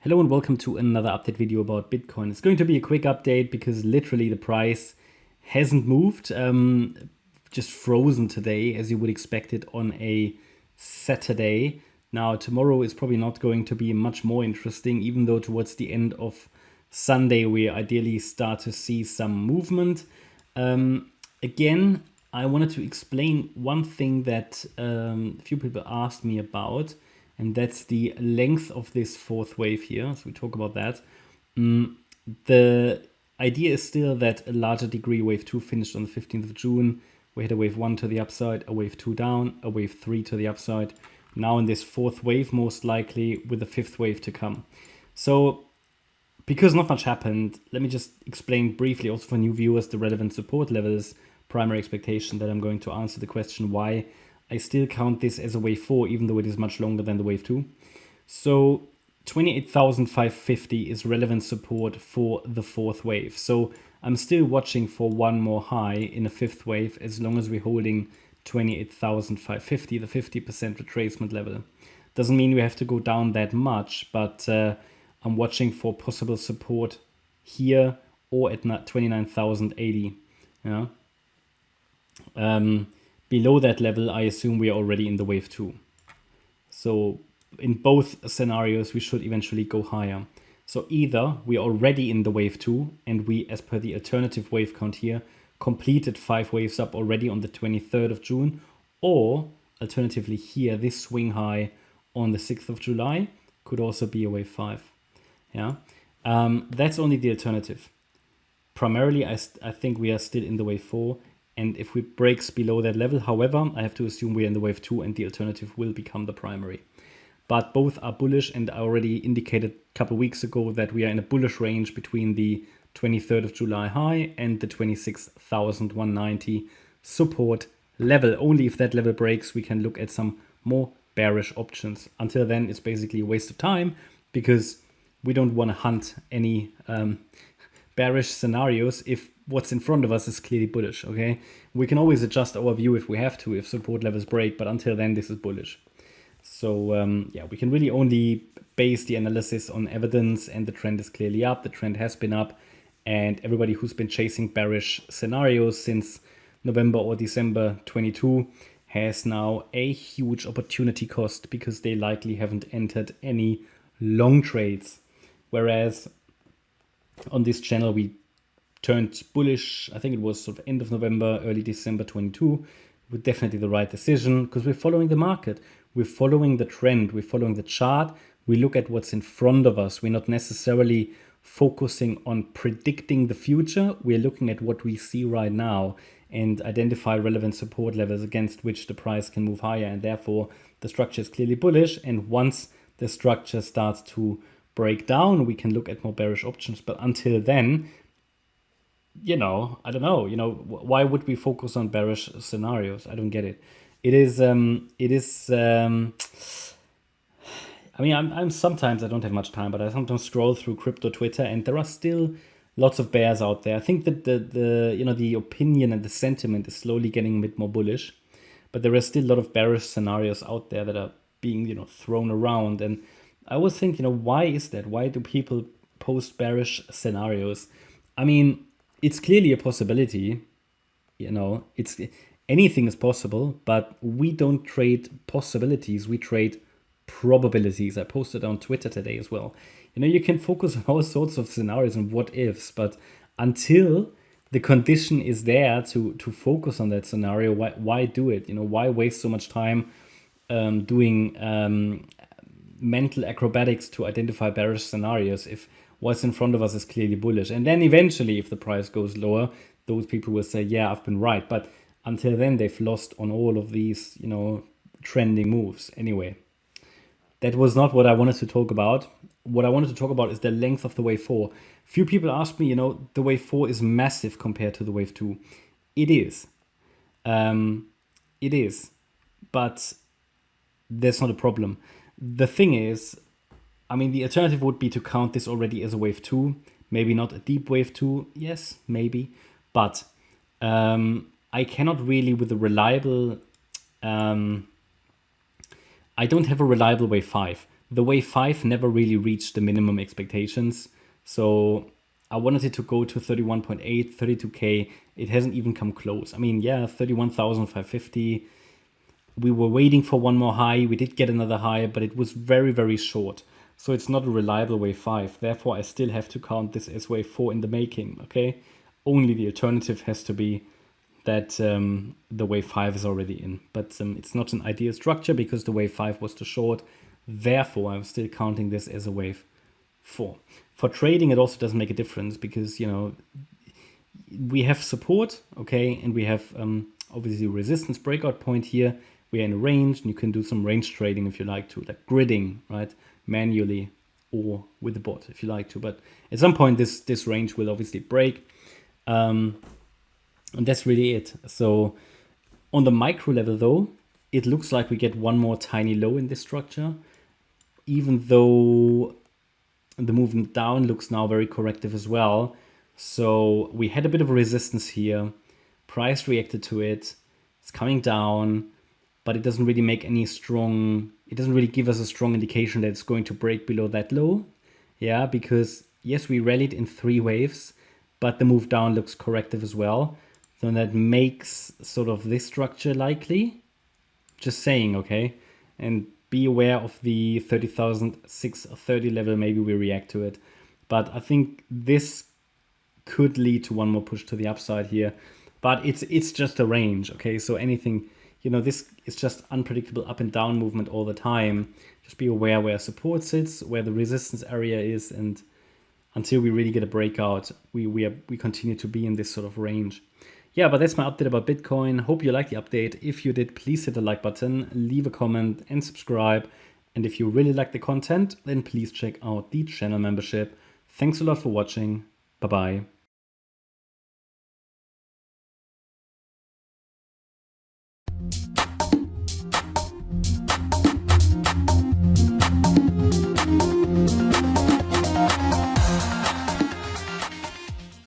Hello and welcome to another update video about Bitcoin. It's going to be a quick update because literally the price hasn't moved, just frozen today as you would expect it on a Saturday. Now tomorrow is probably not going to be much more interesting, even though towards the end of Sunday we ideally start to see some movement. Again, I wanted to explain one thing that a few people asked me about, and that's the length of this fourth wave here. So we talk about that. The idea is still that a larger degree wave 2 finished on the 15th of June. We had a wave 1 to the upside, a wave 2 down, a wave 3 to the upside. Now in this fourth wave, most likely with the fifth wave to come. So because not much happened, let me just explain briefly also for new viewers the relevant support levels, primary expectation, that I'm going to answer the question why I still count this as a wave 4, even though it is much longer than the wave 2. So 28,550 is relevant support for the fourth wave. So I'm still watching for one more high in a fifth wave as long as we're holding 28,550, the 50% retracement level. Doesn't mean we have to go down that much, but I'm watching for possible support here or at 29,080. Yeah. Below that level, I assume we are already in the wave 2. So in both scenarios, we should eventually go higher. So either we are already in the wave 2 and we, as per the alternative wave count here, completed 5 waves up already on the 23rd of June, or alternatively here, this swing high on the 6th of July could also be a wave 5. Yeah, that's only the alternative. Primarily, I think we are still in the wave 4. And if we breaks below that level, however, I have to assume we're in the wave 2 and the alternative will become the primary. But both are bullish, and I already indicated a couple of weeks ago that we are in a bullish range between the 23rd of July high and the 26,190 support level. Only if that level breaks, we can look at some more bearish options. Until then, it's basically a waste of time because we don't want to hunt any bearish scenarios if what's in front of us is clearly bullish. Okay, we can always adjust our view if we have to, if support levels break, but until then this is bullish. So yeah, we can really only base the analysis on evidence, and the trend is clearly up. The trend has been up, and everybody who's been chasing bearish scenarios since November or December 22 has now a huge opportunity cost because they likely haven't entered any long trades. Whereas on this channel, we turned bullish, I think it was sort of end of November, early December 22, with definitely the right decision because we're following the market. We're following the trend. We're following the chart. We look at what's in front of us. We're not necessarily focusing on predicting the future. We're looking at what we see right now and identify relevant support levels against which the price can move higher. And therefore, the structure is clearly bullish. And once the structure starts to break down, we can look at more bearish options. But until then, I don't know, why would we focus on bearish scenarios? I don't get it. I'm sometimes, I don't have much time, but I sometimes scroll through crypto Twitter and there are still lots of bears out there. I think that the opinion and the sentiment is slowly getting a bit more bullish, but there are still a lot of bearish scenarios out there that are being, thrown around. And I always think, why is that? Why do people post bearish scenarios? I mean, it's clearly a possibility, it's anything is possible, but we don't trade possibilities, we trade probabilities. I posted on Twitter today as well. You can focus on all sorts of scenarios and what ifs, but until the condition is there to focus on that scenario, why do it? Why waste so much time doing mental acrobatics to identify bearish scenarios if what's in front of us is clearly bullish? And then eventually, if the price goes lower, those people will say, yeah, I've been right. But until then, they've lost on all of these, trending moves. Anyway, that was not what I wanted to talk about. What I wanted to talk about is the length of the wave 4. Few people ask me, the wave 4 is massive compared to the wave 2. It is. It is. But that's not a problem. The thing is, the alternative would be to count this already as a wave 2. Maybe not a deep wave 2. Yes, maybe. But I cannot really with a reliable... I don't have a reliable wave 5. The wave 5 never really reached the minimum expectations. So I wanted it to go to 31.8, 32K. It hasn't even come close. I mean, yeah, 31,550. We were waiting for one more high. We did get another high, but it was very, very short. So it's not a reliable wave 5. Therefore, I still have to count this as wave 4 in the making, okay? Only the alternative has to be that the wave 5 is already in. But it's not an ideal structure because the wave 5 was too short. Therefore, I'm still counting this as a wave 4. For trading, it also doesn't make a difference because, you know, we have support, okay? And we have obviously resistance breakout point here. We are in a range, and you can do some range trading if you like to, like gridding, right? Manually or with the bot if you like to. But at some point, this range will obviously break. And that's really it. So on the micro level, though, it looks like we get one more tiny low in this structure, even though the movement down looks now very corrective as well. So we had a bit of a resistance here. Price reacted to it. It's coming down, but it doesn't really make any strong, it doesn't really give us a strong indication that it's going to break below that low. Yeah, because yes, we rallied in 3 waves, but the move down looks corrective as well. So that makes sort of this structure likely. Just saying, okay? And be aware of the 30,630 level. Maybe we react to it. But I think this could lead to one more push to the upside here. But it's just a range, okay? So anything, you know, this is just unpredictable up and down movement all the time. Just be aware where support sits, where the resistance area is, and until we really get a breakout, we continue to be in this sort of range. Yeah, but that's my update about Bitcoin. Hope you liked the update. If you did, please hit the like button, leave a comment and subscribe. And if you really like the content, then please check out the channel membership. Thanks a lot for watching. Bye-bye.